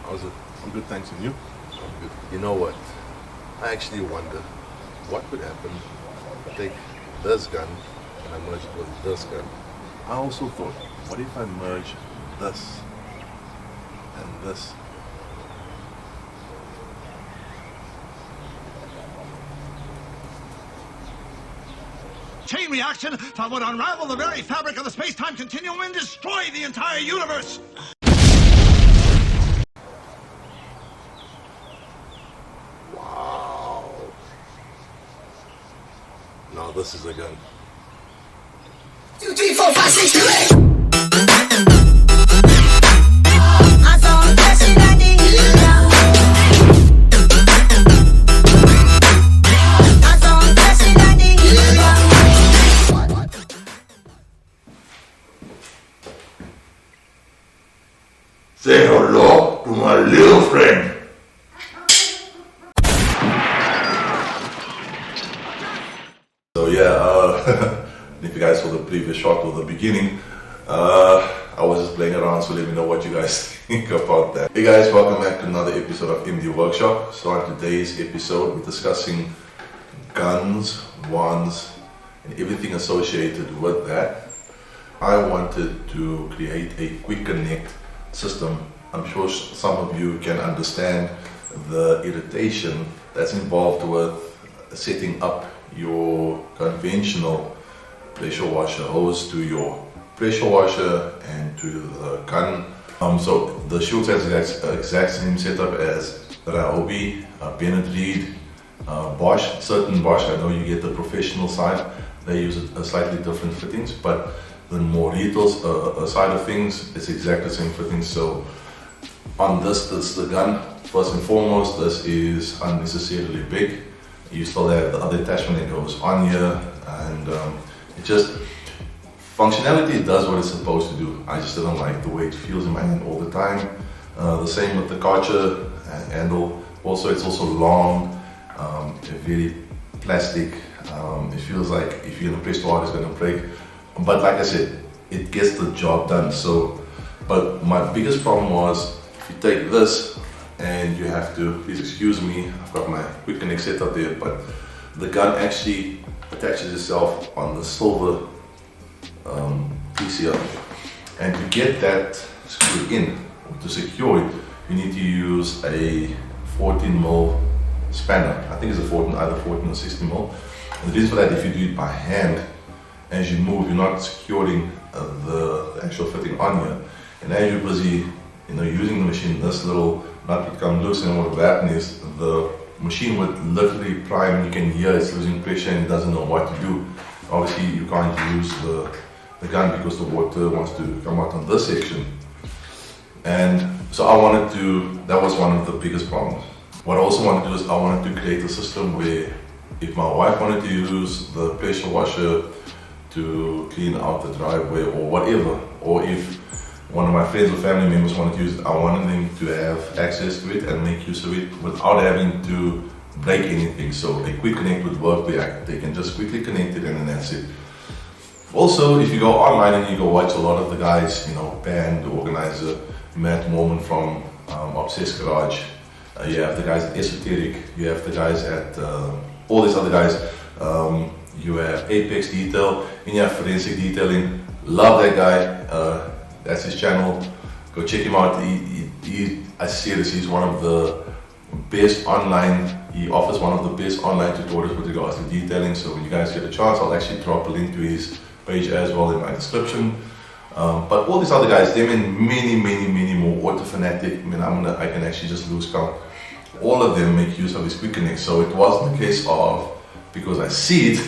How's it? I'm good, thanks. And you? I'm good. You know what? I actually wonder what would happen if I take this gun and I merge it with this gun. I also thought, what if I merge this and this? Chain reaction that would unravel the very fabric of the space-time continuum and destroy the entire universe. Wow. Now this is a gun. 2, 3, 4, 5, 6, 2, 8. Say hello to my little friend. So yeah, if you guys saw the previous shot or the beginning, I was just playing around, so let me know what you guys think about that. Hey guys, welcome back to another episode of MD Workshop. So on today's episode, we're discussing guns, wands, and everything associated with that. I wanted to create a quick connect system. I'm sure some of you can understand the irritation that's involved with setting up your conventional pressure washer hose to your pressure washer and to the gun. So the Schultz has the exact same setup as Ryobi, Bennett Reed, Bosch. Certain Bosch, I know you get the professional side, they use a slightly different fittings, but the more retail side of things, it's exactly the same fittings. So on this is the gun. First and foremost, this is unnecessarily big. You still have the other attachment that goes on here, and it just, functionality does what it's supposed to do. I just don't like the way it feels in my hand all the time. The same with the Karcher handle. Also, it's also long, very plastic. It feels like if you're in a press water, it's going to break. But like I said, it gets the job done. So, but my biggest problem was if you take this and you have to, please excuse me, I've got my quick connect set up there, but the gun actually attaches itself on the silver piece here. And to get that screwed in, to secure it, you need to use a 14mm spanner. I think it's a 14, either 14 or 16mm. And the reason for that, if you do it by hand, as you move, you're not securing the actual fitting on here. And as you're busy, using the machine, this little nut would come loose, and what would happen is the machine would literally prime, and you can hear it's losing pressure and it doesn't know what to do. Obviously, you can't use the gun because the water wants to come out on this section. And so that was one of the biggest problems. What I also wanted to do is I wanted to create a system where if my wife wanted to use the pressure washer to clean out the driveway or whatever, or if one of my friends or family members wanted to use it, I wanted them to have access to it and make use of it without having to break anything. So a quick connect would work where they can just quickly connect it and then that's it. Also, if you go online and you go watch a lot of the guys, Band, the organizer, Matt Mormon from Obsessed Garage, you have the guys at Esoteric, you have the guys at all these other guys, you have Apex Detail, and you have Forensic Detailing. Love that guy. That's his channel. Go check him out. I serious, he's one of the best online. He offers one of the best online tutorials with regards to detailing. So when you guys get a chance, I'll actually drop a link to his page as well in my description. But all these other guys, them and many more, Auto Fanatic. I can actually just lose count. All of them make use of this quick connect. So it wasn't a case of, because I see it,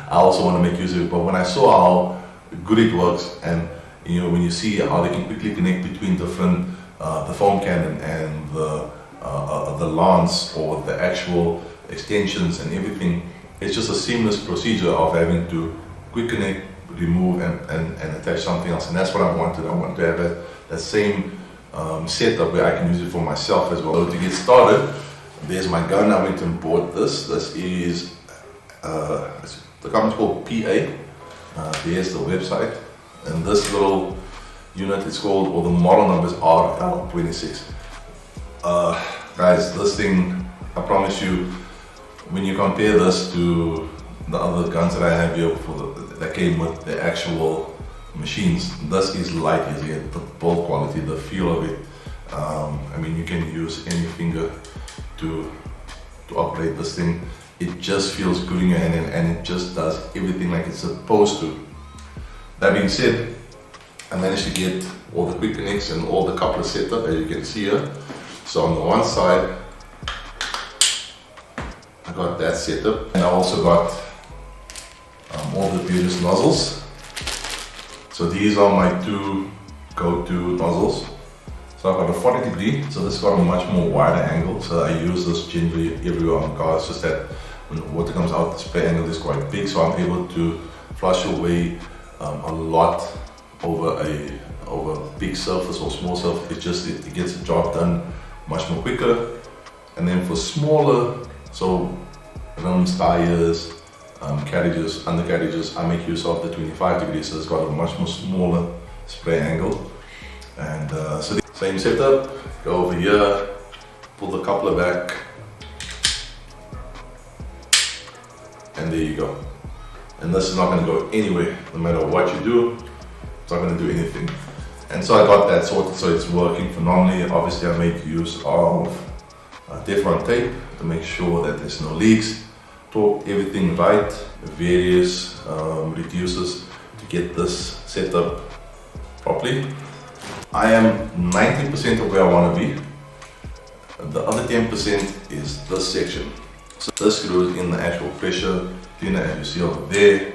I also want to make use of it. But when I saw how good it works, and when you see how they can quickly connect between different, the foam cannon and the lance or the actual extensions and everything, it's just a seamless procedure of having to quick connect, remove and attach something else. And that's what I wanted. I wanted to have that same setup where I can use it for myself as well. So to get started, there's my gun. I went and bought this. This is the company's called PA. There's the website, and this little unit is called, or the model number is RL26. Guys, this thing, I promise you, when you compare this to the other guns that I have here that came with the actual machines, this is light as yet. The build quality, the feel of it. I mean, you can use any finger to operate this thing. It just feels good in your hand, and it just does everything like it's supposed to. That being said, I managed to get all the quick connects and all the coupler set up, as you can see here. So on the one side, I got that set up, and I also got all the various nozzles. So these are my two go-to nozzles. So I've got a 40 degree, so this got a much more wider angle. So I use this generally everywhere on cars, just that when the water comes out, the spray angle is quite big, so I'm able to flush away a lot over a big surface or small surface. It gets the job done much more quicker. And then for smaller, so rims, tires, carriages, undercarriages, I make use of the 25 degrees, so it's got a much more smaller spray angle. And so the same setup, go over here, pull the coupler back, and there you go. And this is not going to go anywhere, no matter what you do, it's not going to do anything. And so I got that sorted, so it's working phenomenally. Obviously I make use of Teflon tape to make sure that there's no leaks. Torque everything right, various reducers to get this set up properly. I am 90% of where I want to be. The other 10% is this section. So this screws in the actual pressure cleaner, as you see over there.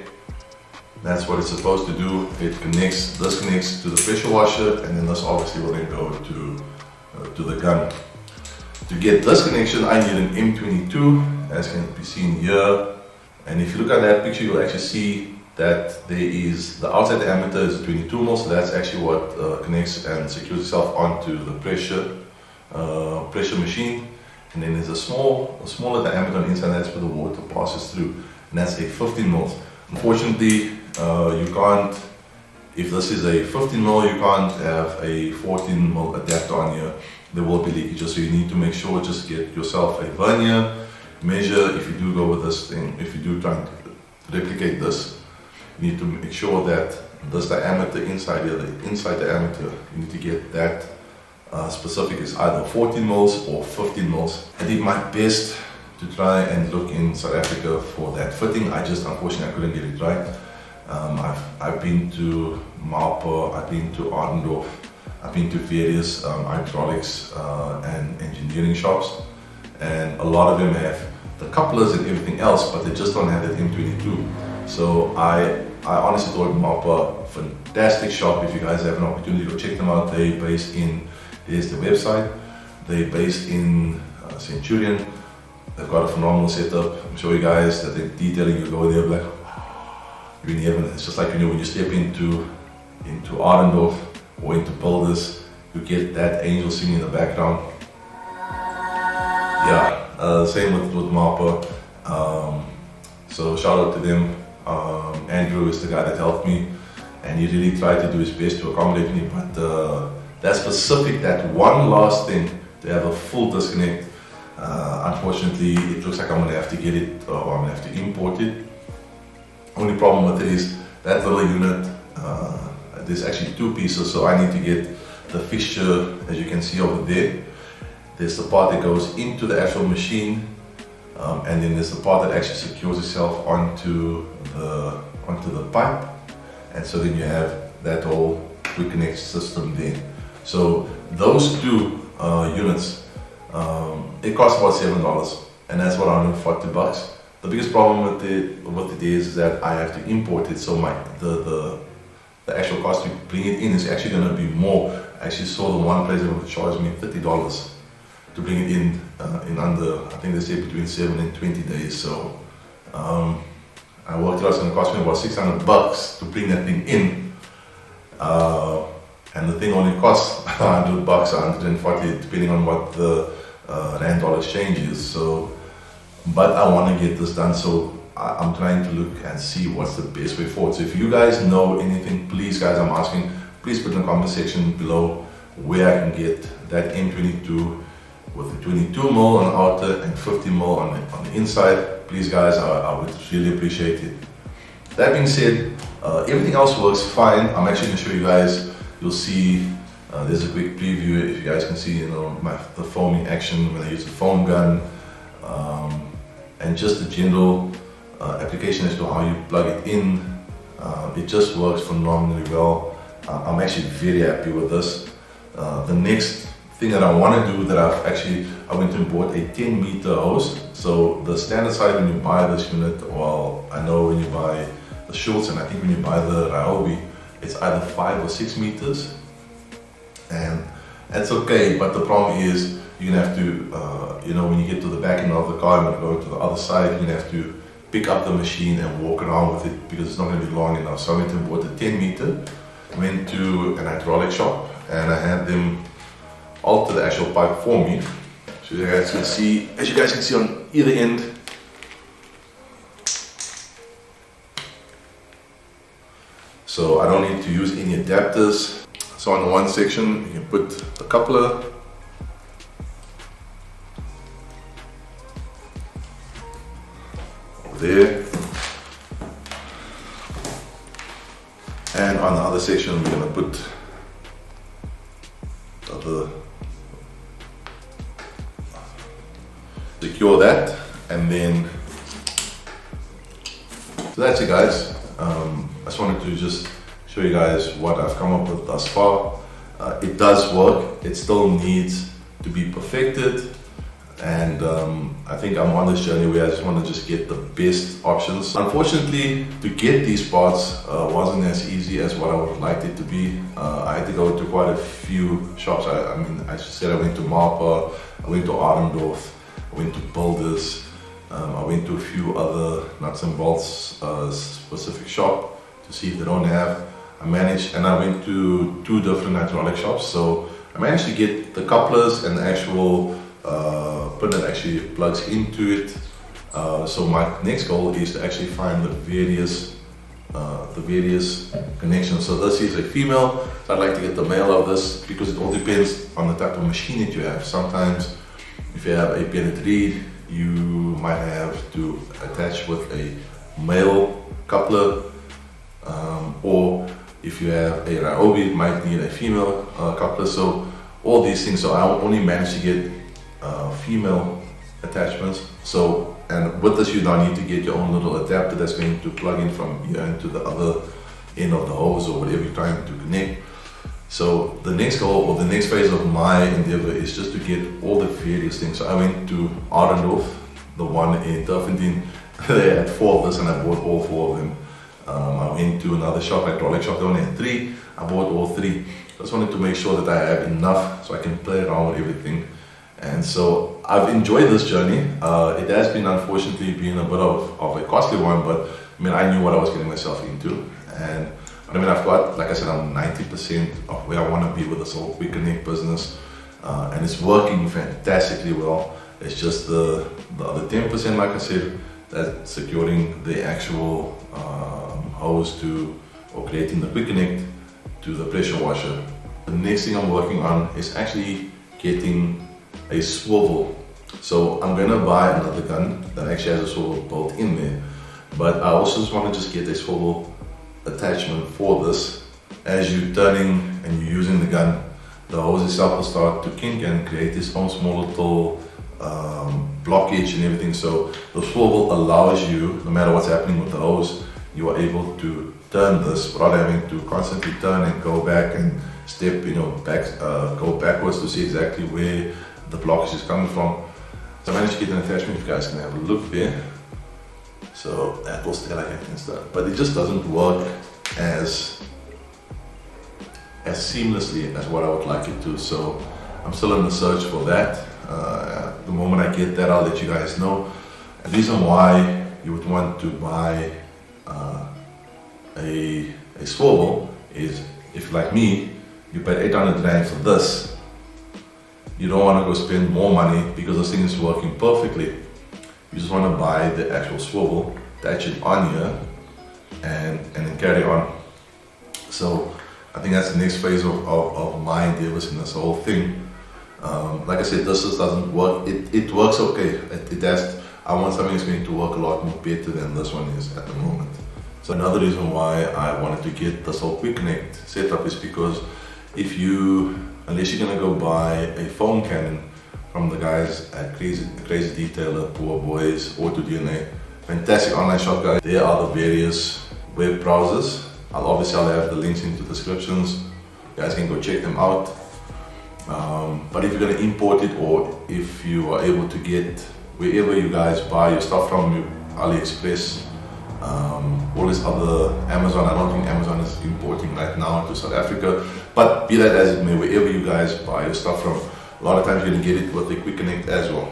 That's what it's supposed to do. It connects, this connects to the pressure washer, and then this obviously will then go to the gun. To get this connection, I need an M22, as can be seen here. And if you look at that picture, you'll actually see that there is, the outside diameter is 22 mil, so that's actually what connects and secures itself onto the pressure machine. And then there's a smaller diameter on the inside, that's where the water passes through, and that's a 15 mil. Unfortunately, you can't, if this is a 15 mil, you can't have a 14 mil adapter on here. There will be leakages, so you need to make sure, just get yourself a vernier, measure. If you do go with this thing, if you do try to replicate this, you need to make sure that this diameter inside here, the inside diameter, you need to get that specific. Is either 14 mils or 15 mils. I did my best to try and look in South Africa for that fitting. Unfortunately, I couldn't get it right. I've been to Maupa, I've been to Ardendorf, I've been to various hydraulics and engineering shops, and a lot of them have the couplers and everything else, but they just don't have that M22. So I honestly thought Maupa, fantastic shop. If you guys have an opportunity to check them out, they're based in, here's the website, they're based in Centurion. They've got a phenomenal setup. I'm sure you guys that they're detailing, you go there like, you're in heaven. It's just like, you know, when you step into Ardendorf or into Builders, you get that angel singing in the background. Yeah, same with Maupa. So shout out to them. Andrew is the guy that helped me, and he really tried to do his best to accommodate me, but that specific, that one last thing, to have a full disconnect, unfortunately it looks like I'm going to have to get it, or I'm going to have to import it. Only problem with it is that little unit, there's actually two pieces, so I need to get the fixture, as you can see over there. There's the part that goes into the actual machine, and then there's the part that actually secures itself onto the pipe, and so then you have that whole quick connect system there. So those two units, it costs about $7, and that's what, $140. The biggest problem with it is that I have to import it, so the actual cost to bring it in is actually going to be more. I actually saw the one place that would charge me $30 to bring it in under, I think they say between 7 and 20 days. So I worked it out, it's going to cost me about $600 to bring that thing in, and the thing only costs $100, $140, depending on what the rand-dollar exchange is. So, but I want to get this done, so I'm trying to look and see what's the best way forward. So if you guys know anything, please guys, I'm asking, please put in the comment section below where I can get that M22 with the 22 mil on the outer and 50 mil on the inside. Please guys, I would really appreciate it. That being said, everything else works fine. I'm actually going to show you guys. You'll see there's a quick preview if you guys can see, you know, the foaming action when I use the foam gun, and just the general application as to how you plug it in. It just works phenomenally well. I'm actually very happy with this. The next thing that I want to do, that I went and bought a 10 meter hose. So the standard size when you buy this unit, well, I know when you buy the Schultz, and I think when you buy the Ryobi, it's either 5 or 6 meters, and that's okay. But the problem is you're gonna have to, you know, when you get to the back end of the car and go to the other side, you're gonna have to pick up the machine and walk around with it because it's not gonna be long enough. So I went and bought a 10 meter, went to an hydraulic shop, and I had them alter the actual pipe for me. So you guys can see, as you guys can see on either end, so I don't need to use any adapters. So on the one section, you can put the coupler, over there, and on the other section, we're gonna put the other, secure that, and then, so that's it guys. I just wanted to just show you guys what I've come up with thus far. It does work. It still needs to be perfected, and I think I'm on this journey where I just want to just get the best options. Unfortunately, to get these parts wasn't as easy as what I would have liked it to be. I had to go to quite a few shops. I mean, I said I went to Marpa, I went to Arendorf, I went to Builders, I went to a few other nuts and bolts specific shop to see if they don't have. I went to 2 different hydraulic shops, so I managed to get the couplers and the actual pin that actually plugs into it. So my next goal is to actually find the various connections. So this is a female, so I'd like to get the male of this because it all depends on the type of machine that you have. Sometimes if you have a Bennett Reed, you might have to attach with a male coupler, or if you have a Ryobi, it might need a female coupler. So all these things, so I only managed to get female attachments. So, and with this you now need to get your own little adapter that's going to plug in from here into the other end of the hose or whatever you're trying to connect. So the next goal, or the next phase of my endeavor, is just to get all the various things. So I went to Arendorf, the one in Turfendien. They had 4 of this and I bought all 4 of them. I went to another shop, hydraulic shop, they only had 3. I bought all 3. I just wanted to make sure that I have enough so I can play around with everything. And so I've enjoyed this journey. It has been, unfortunately, been a bit of a costly one, but I mean, I knew what I was getting myself into. And I mean, I've got, like I said, I'm 90% of where I want to be with this whole Quick Connect business, and it's working fantastically well. It's just the other 10%, like I said, that's securing the actual hose to, or creating the Quick Connect to the pressure washer. The next thing I'm working on is actually getting a swivel. So I'm gonna buy another gun that actually has a swivel built in there, but I also just want to just get a swivel attachment for this. As you're turning and you're using the gun, the hose itself will start to kink and create its own small little blockage and everything. So the swivel allows you, no matter what's happening with the hose, you are able to turn this without having to constantly turn and go back and step, you know, go backwards to see exactly where the blockage is coming from. So I managed to get an attachment. If you guys can have a look there. So that will stay like that and stuff, but it just doesn't work as seamlessly as what I would like it to. So I'm still in the search for that. The moment I get that, I'll let you guys know. The reason why you would want to buy a swivel is, if like me, you paid 800 Rand for this, you don't want to go spend more money because this thing is working perfectly. You just want to buy the actual swivel, attach it on here, and then carry on. So I think that's the next phase of my endeavors in this whole thing. Like I said, this just doesn't work. It works okay. I want something that's going to work a lot more better than this one is at the moment. So another reason why I wanted to get this whole quick connect setup is because unless you're gonna go buy a foam cannon from the guys at Crazy Detailer, Poor Boys, AutoDNA, fantastic online shop guys. There are the various web browsers. I'll have the links in the descriptions. You guys can go check them out. But if you're gonna import it, or if you are able to get wherever you guys buy your stuff from, AliExpress, all this other Amazon. I don't think Amazon is importing right now to South Africa, but be that as it may, wherever you guys buy your stuff from, a lot of times you're gonna get it with a quick connect as well.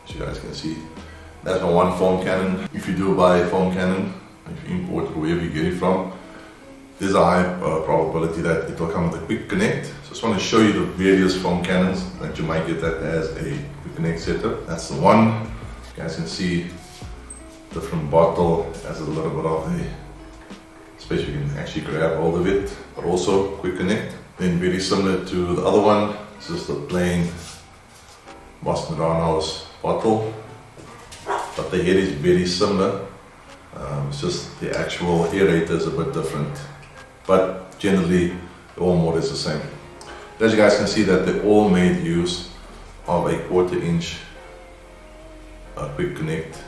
As you guys can see, that's my one foam cannon. If you do buy a foam cannon, if you import it wherever you get it from, there's a high probability that it will come with a quick connect. So I just want to show you the various foam cannons that you might get that as a quick connect setup. That's the one. You guys can see different bottle, has a little bit of a space you can actually grab hold of it, but also quick connect. Then very similar to the other one, it's just a plain Boston Roundhouse bottle, but the head is very similar. It's just the actual aerator is a bit different, but generally all more is the same. As you guys can see that they all made use of a 1/4 inch quick connect.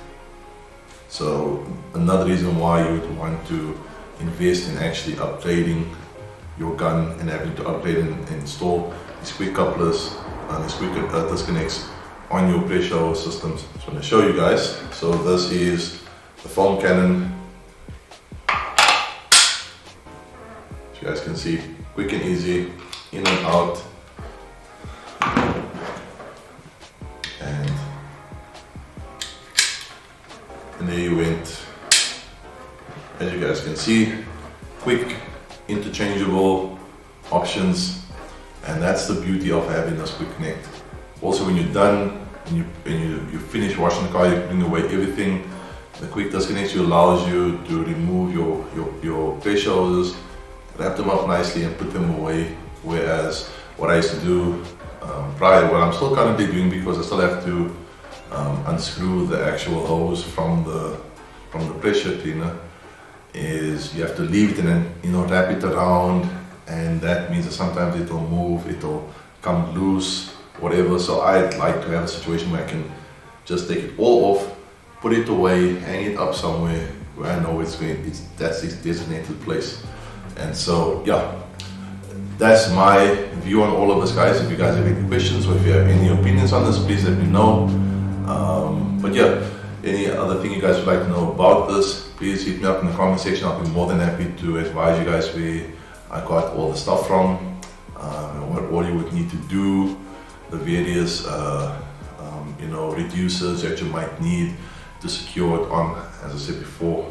So another reason why you would want to invest in actually upgrading your gun and having to upgrade and install these quick couplers and these quick disconnects on your pressure hose systems. So I'm going to show you guys. So this is the foam cannon. As you guys can see, quick and easy, in and out. And there you went. As you guys can see, quick, interchangeable options, and that's the beauty of having this quick connect. Also, when you're done and you finish washing the car, you bring away everything. The quick disconnect allows you to remove your pressure hoses, wrap them up nicely, and put them away. Whereas what I used to do prior, what I'm still currently doing, because I still have to unscrew the actual hose from the pressure cleaner, is you have to leave it and then wrap it around, and that means that sometimes it'll move, it'll come loose, whatever. So I'd like to have a situation where I can just take it all off, put it away, hang it up somewhere where I know that's its designated place. And so yeah, that's my view on all of this, guys. If you guys have any questions or if you have any opinions on this, please let me know. But yeah, any other thing you guys would like to know about this, please hit me up in the comment section. I'll be more than happy to advise you guys where I got all the stuff from, what all you would need to do, the various reducers that you might need to secure it on, as I said before.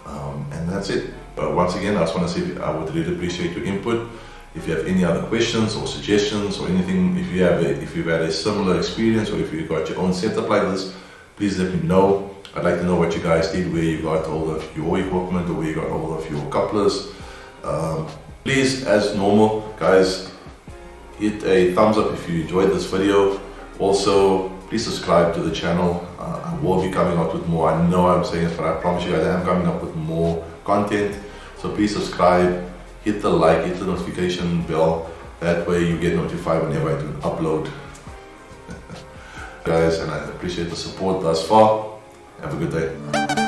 And that's it. But once again, I just want to say I would really appreciate your input. If you have any other questions or suggestions or anything, if you've had a similar experience, or if you got your own setup like this, please let me know. I'd like to know what you guys did, where you got hold of your equipment, or where you got hold of your couplers. Please, as normal, guys, hit a thumbs up if you enjoyed this video. Also, please subscribe to the channel. I will be coming up with more. I know I'm saying this, but I promise you guys I am coming up with more content. So please subscribe, hit the like, hit the notification bell. That way you get notified whenever I do an upload. Guys, and I appreciate the support thus far. Have a good day.